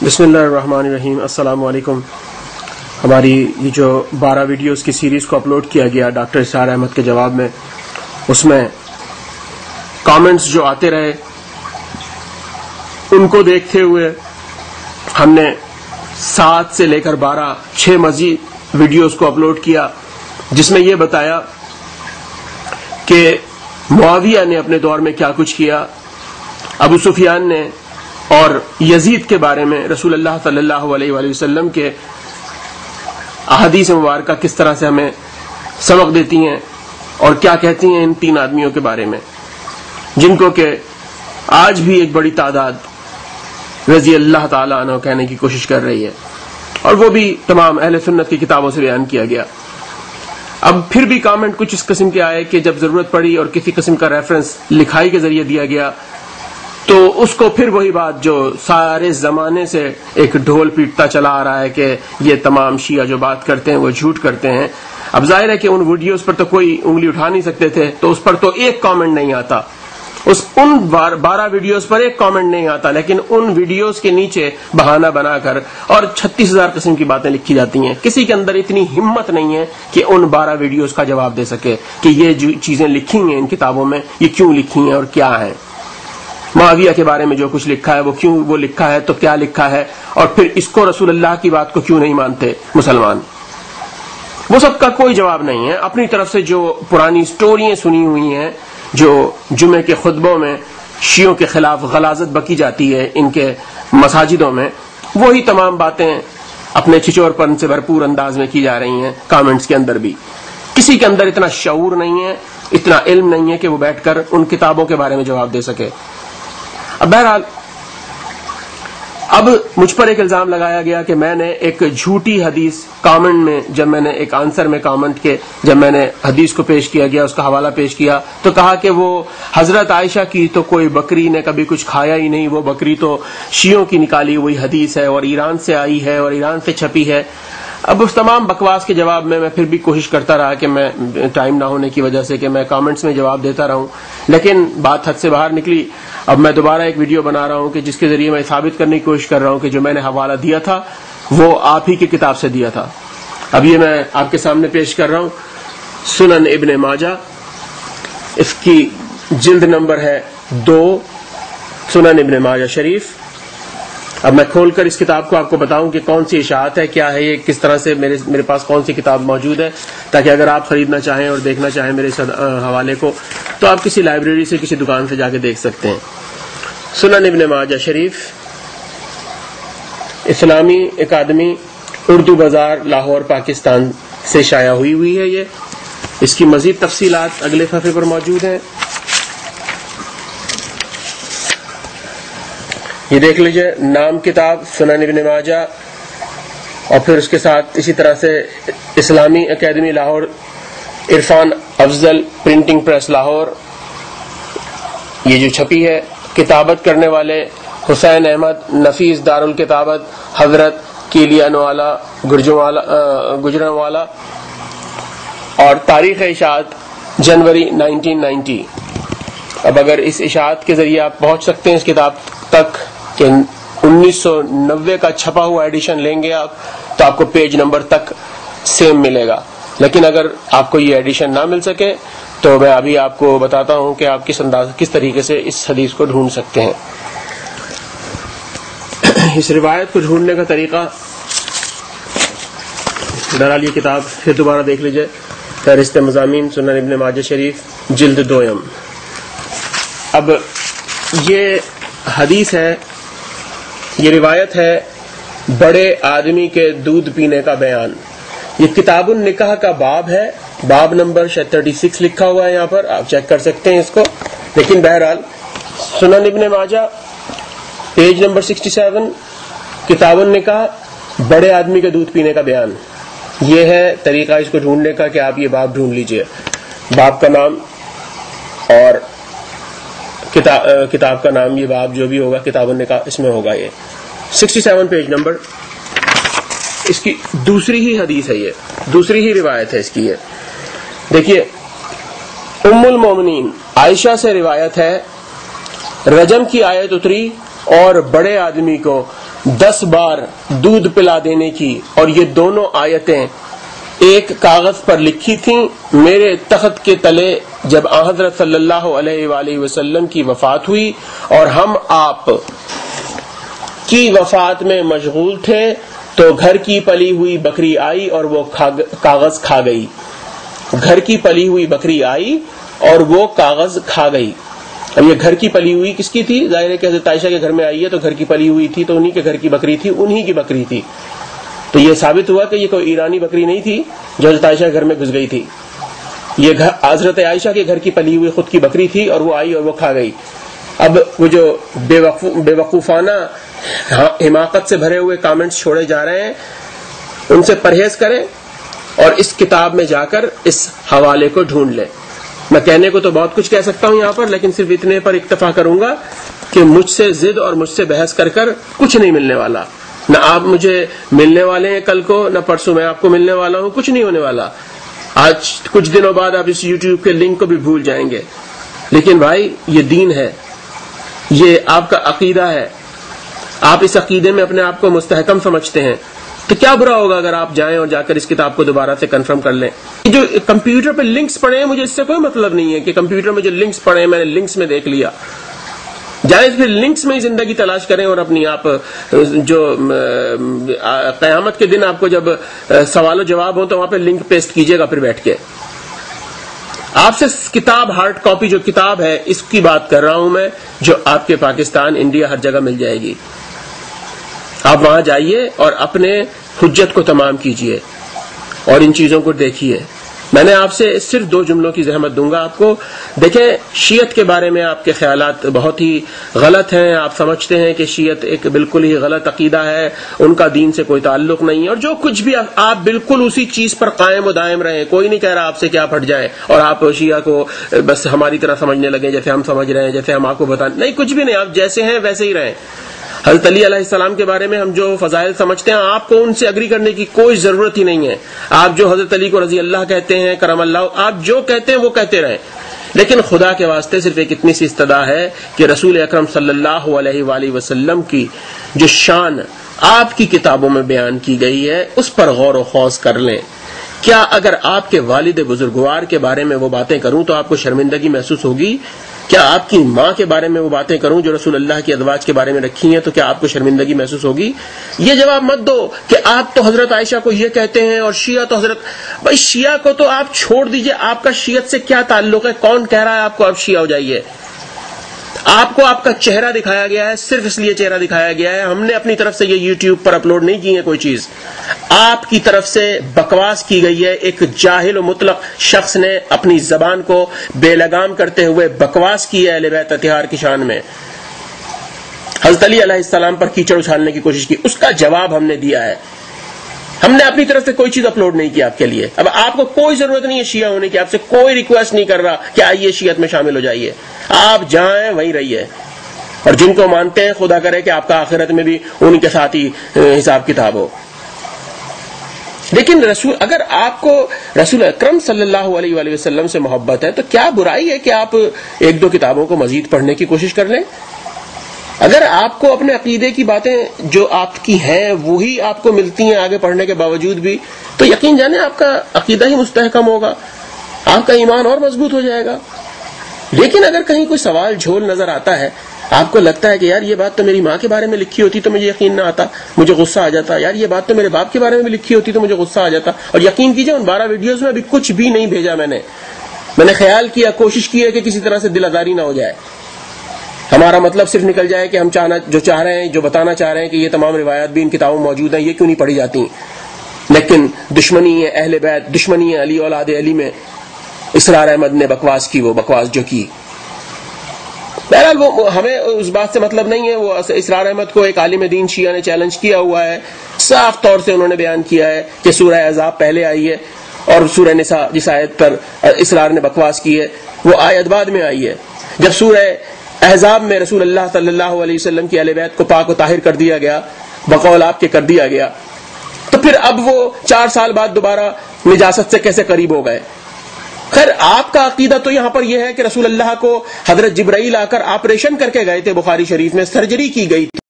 بسم اللہ الرحمن الرحیم. السلام علیکم. ہماری یہ جو 12 ویڈیوز کی سیریز کو اپلوڈ کیا گیا ڈاکٹر اسرار احمد کے جواب میں، اس میں کامنٹس جو آتے رہے ان کو دیکھتے ہوئے ہم نے 7 سے لے کر 6 مزید ویڈیوز کو اپلوڈ کیا، جس میں یہ بتایا کہ معاویہ نے اپنے دور میں کیا کچھ کیا، ابو سفیان نے، اور یزید کے بارے میں رسول اللہ صلی اللہ علیہ وآلہ وسلم کے احادیث مبارکہ کس طرح سے ہمیں سبق دیتی ہیں اور کیا کہتی ہیں ان 3 آدمیوں کے بارے میں، جن کو کہ آج بھی ایک بڑی تعداد رضی اللہ تعالی عنہ کہنے کی کوشش کر رہی ہے، اور وہ بھی تمام اہل سنت کی کتابوں سے بیان کیا گیا. اب پھر بھی کامنٹ کچھ اس قسم کے آئے کہ جب ضرورت پڑی اور کسی قسم کا ریفرنس لکھائی کے ذریعے دیا گیا تو اس کو پھر وہی بات جو سارے زمانے سے ایک ڈھول پیٹتا چلا آ رہا ہے کہ یہ تمام شیعہ جو بات کرتے ہیں وہ جھوٹ کرتے ہیں. اب ظاہر ہے کہ ان ویڈیوز پر تو کوئی انگلی اٹھا نہیں سکتے تھے، تو اس پر تو ایک کامنٹ نہیں آتا، ان 12 ویڈیوز پر ایک کامنٹ نہیں آتا، لیکن ان ویڈیوز کے نیچے بہانہ بنا کر اور 36,000 قسم کی باتیں لکھی جاتی ہیں. کسی کے اندر اتنی ہمت نہیں ہے کہ ان 12 ویڈیوز کا جواب دے سکے کہ یہ جو چیزیں لکھی ہیں ان کتابوں میں یہ کیوں لکھی ہیں اور کیا ہیں. معاویہ کے بارے میں جو کچھ لکھا ہے وہ کیوں وہ لکھا ہے، تو کیا لکھا ہے، اور پھر اس کو رسول اللہ کی بات کو کیوں نہیں مانتے مسلمان. وہ سب کا کوئی جواب نہیں ہے. اپنی طرف سے جو پرانی سٹوریاں سنی ہوئی ہیں، جو جمعے کے خطبوں میں شیعوں کے خلاف غلاظت بکی جاتی ہے ان کے مساجدوں میں، وہی تمام باتیں اپنے چھچور پن سے بھرپور انداز میں کی جا رہی ہیں. کامنٹس کے اندر بھی کسی کے اندر اتنا شعور نہیں ہے، اتنا علم نہیں ہے کہ وہ بیٹھ کر ان کتابوں کے بارے میں جواب دے سکے. اب بہرحال اب مجھ پر ایک الزام لگایا گیا کہ میں نے ایک جھوٹی حدیث کامنٹ میں، جب میں نے ایک آنسر میں کامنٹ کے جب میں نے حدیث کو پیش کیا گیا، اس کا حوالہ پیش کیا، تو کہا کہ وہ حضرت عائشہ کی تو کوئی بکری نے کبھی کچھ کھایا ہی نہیں، وہ بکری تو شیعوں کی نکالی ہوئی حدیث ہے اور ایران سے آئی ہے اور ایران سے چھپی ہے. اب اس تمام بکواس کے جواب میں پھر بھی کوشش کرتا رہا کہ میں ٹائم نہ ہونے کی وجہ سے کہ میں کامنٹس میں جواب دیتا رہوں، لیکن بات حد سے باہر نکلی. اب میں دوبارہ ایک ویڈیو بنا رہا ہوں کہ جس کے ذریعے میں ثابت کرنے کی کوشش کر رہا ہوں کہ جو میں نے حوالہ دیا تھا وہ آپ ہی کی کتاب سے دیا تھا. اب یہ میں آپ کے سامنے پیش کر رہا ہوں، سنن ابن ماجہ، اس کی جلد نمبر ہے 2، سنن ابن ماجہ شریف. اب میں کھول کر اس کتاب کو آپ کو بتاؤں کہ کون سی اشاعت ہے، کیا ہے یہ، کس طرح سے میرے پاس کون سی کتاب موجود ہے، تاکہ اگر آپ خریدنا چاہیں اور دیکھنا چاہیں میرے حوالے کو تو آپ کسی لائبریری سے کسی دکان سے جا کے دیکھ سکتے ہیں. سنن ابن ماجہ شریف، اسلامی اکادمی، اردو بازار، لاہور، پاکستان سے شائع ہوئی ہے. یہ اس کی مزید تفصیلات اگلے صفحے پر موجود ہیں. یہ دیکھ لیجئے، نام کتاب سنن ابن ماجہ، اور پھر اس کے ساتھ اسی طرح سے اسلامی اکیڈمی لاہور، عرفان افضل پرنٹنگ پریس لاہور، یہ جو چھپی ہے. کتابت کرنے والے حسین احمد، نفیس دارالکتابت، حضرت کیلیان والا گجرانوالا، اور تاریخ اشاعت جنوری 1990. اب اگر اس اشاعت کے ذریعے آپ پہنچ سکتے ہیں اس کتاب تک کہ 1990 کا چھپا ہوا ایڈیشن لیں گے آپ تو آپ کو پیج نمبر تک سیم ملے گا، لیکن اگر آپ کو یہ ایڈیشن نہ مل سکے تو میں ابھی آپ کو بتاتا ہوں کہ آپ کس طریقے سے اس حدیث کو ڈھونڈ سکتے ہیں. اس روایت کو ڈھونڈنے کا طریقہ، بہرحال یہ کتاب پھر دوبارہ دیکھ لیجئے، فہرست مضامین سنن ابن ماجہ شریف، جلد 2. اب یہ حدیث ہے، یہ روایت ہے بڑے آدمی کے دودھ پینے کا بیان. یہ کتاب النکاح کا باب ہے، باب نمبر 36 لکھا ہوا ہے یہاں پر، آپ چیک کر سکتے ہیں اس کو. لیکن بہرحال سنن ابن ماجہ پیج نمبر 67، کتاب النکاح، بڑے آدمی کے دودھ پینے کا بیان. یہ ہے طریقہ اس کو ڈھونڈنے کا کہ آپ یہ باب ڈھونڈ لیجئے، باب کا نام اور کتاب کا نام، یہ باب جو بھی ہوگا کتاب النکاح اس میں ہوگا. یہ 67 پیج نمبر، اس کی دوسری ہی حدیث ہے، یہ دوسری ہی روایت ہے اس کی. یہ دیکھیے، ام المومنین عائشہ سے روایت ہے، رجم کی آیت اتری اور بڑے آدمی کو 10 بار دودھ پلا دینے کی، اور یہ دونوں آیتیں ایک کاغذ پر لکھی تھیں میرے تخت کے تلے جب حضرت صلی اللہ علیہ وآلہ وسلم کی وفات ہوئی، اور ہم آپ کی وفات میں مشغول تھے تو گھر کی پلی ہوئی بکری آئی اور وہ کاغذ کھا گئی. گھر کی پلی ہوئی بکری آئی اور وہ کاغذ کھا گئی. اب یہ گھر کی پلی ہوئی کس کی تھی؟ ظاہر ہے کہ حضرت عائشہ کے گھر میں آئی ہے تو گھر کی پلی ہوئی تھی، تو انہی کے گھر کی بکری تھی، انہی کی بکری تھی. تو یہ ثابت ہوا کہ یہ کوئی ایرانی بکری نہیں تھی جو حضرت عائشہ کے گھر میں گھس گئی تھی. یہ حضرت عائشہ کے گھر کی پلی ہوئی خود کی بکری تھی اور وہ آئی اور وہ کھا گئی. اب وہ جو بے وقوفانہ حماقت سے بھرے ہوئے کامنٹس چھوڑے جا رہے ہیں ان سے پرہیز کریں اور اس کتاب میں جا کر اس حوالے کو ڈھونڈ لیں. میں کہنے کو تو بہت کچھ کہہ سکتا ہوں یہاں پر، لیکن صرف اتنے پر اکتفا کروں گا کہ مجھ سے ضد اور مجھ سے بحث کر کر کچھ نہیں ملنے والا. نہ آپ مجھے ملنے والے ہیں کل کو، نہ پرسوں میں آپ کو ملنے والا ہوں. کچھ نہیں ہونے والا. آج کچھ دنوں بعد آپ اس یوٹیوب کے لنک کو بھی بھول جائیں گے. لیکن بھائی یہ دین ہے، یہ آپ کا عقیدہ ہے، آپ اس عقیدے میں اپنے آپ کو مستحکم سمجھتے ہیں، تو کیا برا ہوگا اگر آپ جائیں اور جا کر اس کتاب کو دوبارہ سے کنفرم کر لیں. جو کمپیوٹر پہ لنکس پڑے ہیں مجھے اس سے کوئی مطلب نہیں ہے کہ کمپیوٹر میں جو لنکس پڑے ہیں میں نے لنکس میں دیکھ لیا. جائیں پھر لنکس میں ہی زندگی تلاش کریں اور اپنی آپ جو قیامت کے دن آپ کو جب سوال و جواب ہو تو وہاں پہ لنک پیسٹ کیجئے گا پھر بیٹھ کے. آپ سے کتاب ہارڈ کاپی جو کتاب ہے اس کی بات کر رہا ہوں میں، جو آپ کے پاکستان انڈیا ہر جگہ مل جائے گی. آپ وہاں جائیے اور اپنے حجت کو تمام کیجئے اور ان چیزوں کو دیکھیے. میں نے آپ سے صرف 2 جملوں کی زحمت دوں گا آپ کو. دیکھیں، شیعت کے بارے میں آپ کے خیالات بہت ہی غلط ہیں. آپ سمجھتے ہیں کہ شیعت ایک بالکل ہی غلط عقیدہ ہے، ان کا دین سے کوئی تعلق نہیں ہے، اور جو کچھ بھی آپ بالکل اسی چیز پر قائم و دائم رہیں. کوئی نہیں کہہ رہا آپ سے کہ آپ ہٹ جائیں اور آپ شیعہ کو بس ہماری طرح سمجھنے لگیں جیسے ہم سمجھ رہے ہیں، جیسے ہم آپ کو بتائیں. نہیں، کچھ بھی نہیں. آپ جیسے ہیں ویسے ہی رہیں. حضرت علی علیہ السلام کے بارے میں ہم جو فضائل سمجھتے ہیں آپ کو ان سے اگری کرنے کی کوئی ضرورت ہی نہیں ہے. آپ جو حضرت علی کو رضی اللہ کہتے ہیں، کرم اللہ، آپ جو کہتے ہیں وہ کہتے رہیں. لیکن خدا کے واسطے صرف ایک اتنی سی استدعا ہے کہ رسول اکرم صلی اللہ علیہ وآلہ وسلم کی جو شان آپ کی کتابوں میں بیان کی گئی ہے اس پر غور و خوض کر لیں. کیا اگر آپ کے والد بزرگوار کے بارے میں وہ باتیں کروں تو آپ کو شرمندگی محسوس ہوگی؟ کیا آپ کی ماں کے بارے میں وہ باتیں کروں جو رسول اللہ کی ازواج کے بارے میں رکھی ہیں تو کیا آپ کو شرمندگی محسوس ہوگی؟ یہ جواب مت دو کہ آپ تو حضرت عائشہ کو یہ کہتے ہیں اور شیعہ تو حضرت. بھائی شیعہ کو تو آپ چھوڑ دیجئے، آپ کا شیعت سے کیا تعلق ہے؟ کون کہہ رہا ہے آپ کو آپ شیعہ ہو جائیے؟ آپ کو آپ کا چہرہ دکھایا گیا ہے، صرف اس لیے چہرہ دکھایا گیا ہے. ہم نے اپنی طرف سے یہ یوٹیوب پر اپلوڈ نہیں کی ہے کوئی چیز. آپ کی طرف سے بکواس کی گئی ہے. ایک جاہل و مطلق شخص نے اپنی زبان کو بے لگام کرتے ہوئے بکواس کی ہے اہل بیت اطہار کی شان میں. حضرت علی علیہ السلام پر کیچڑ اچھالنے کی کوشش کی، اس کا جواب ہم نے دیا ہے. ہم نے اپنی طرف سے کوئی چیز اپلوڈ نہیں کی آپ کے لیے. اب آپ کو کوئی ضرورت نہیں ہے شیعہ ہونے کی، آپ سے کوئی ریکویسٹ نہیں کر رہا کہ آئیے شیعت میں شامل ہو جائیے. آپ جائیں وہیں رہیے، اور جن کو مانتے ہیں خدا کرے کہ آپ کا آخرت میں بھی ان کے ساتھ ہی حساب کتاب ہو. لیکن اگر آپ کو رسول اکرم صلی اللہ علیہ وآلہ وسلم سے محبت ہے تو کیا برائی ہے کہ آپ 1-2 کتابوں کو مزید پڑھنے کی کوشش کر لیں؟ اگر آپ کو اپنے عقیدے کی باتیں جو آپ کی ہیں وہی آپ کو ملتی ہیں آگے پڑھنے کے باوجود بھی، تو یقین جانیں آپ کا عقیدہ ہی مستحکم ہوگا، آپ کا ایمان اور مضبوط ہو جائے گا. لیکن اگر کہیں کوئی سوال جھول نظر آتا ہے، آپ کو لگتا ہے کہ یار یہ بات تو میری ماں کے بارے میں لکھی ہوتی تو مجھے یقین نہ آتا، مجھے غصہ آ جاتا، یار یہ بات تو میرے باپ کے بارے میں بھی لکھی ہوتی تو مجھے غصہ آ جاتا. اور یقین کیجئے ان 12 ویڈیوز میں ابھی کچھ بھی نہیں بھیجا میں نے خیال کیا، کوشش کی ہے کہ کسی طرح سے دل آزاری نہ ہو جائے. ہمارا مطلب صرف نکل جائے کہ ہم جو چاہ رہے ہیں، جو بتانا چاہ رہے ہیں کہ یہ تمام روایات بھی ان کتابوں میں موجود ہیں، یہ کیوں نہیں پڑھی جاتی. لیکن دشمنی ہے اہل بیت، دشمنی ہے علی اولاد علی میں. اسرار احمد نے بکواس کی، وہ بکواس جو کی، بہرحال وہ ہمیں اس بات سے مطلب نہیں ہے. وہ اسرار احمد کو ایک عالم دین شیعہ نے چیلنج کیا ہوا ہے، صاف طور سے انہوں نے بیان کیا ہے کہ سورہ احزاب پہلے آئی ہے اور سورہ نساء جس آیت پر اسرار نے بکواس کی ہے وہ آیت بعد میں آئی ہے. جب سورہ احزاب میں رسول اللہ صلی اللہ علیہ وسلم کی اہل بیت کو پاک و طاہر کر دیا گیا، بقول آپ کے کر دیا گیا، تو پھر اب وہ 4 سال بعد دوبارہ نجاست سے کیسے قریب ہو گئے؟ خیر آپ کا عقیدہ تو یہاں پر یہ ہے کہ رسول اللہ کو حضرت جبرائیل آ کر آپریشن کر کے گئے تھے، بخاری شریف میں سرجری کی گئی تھی.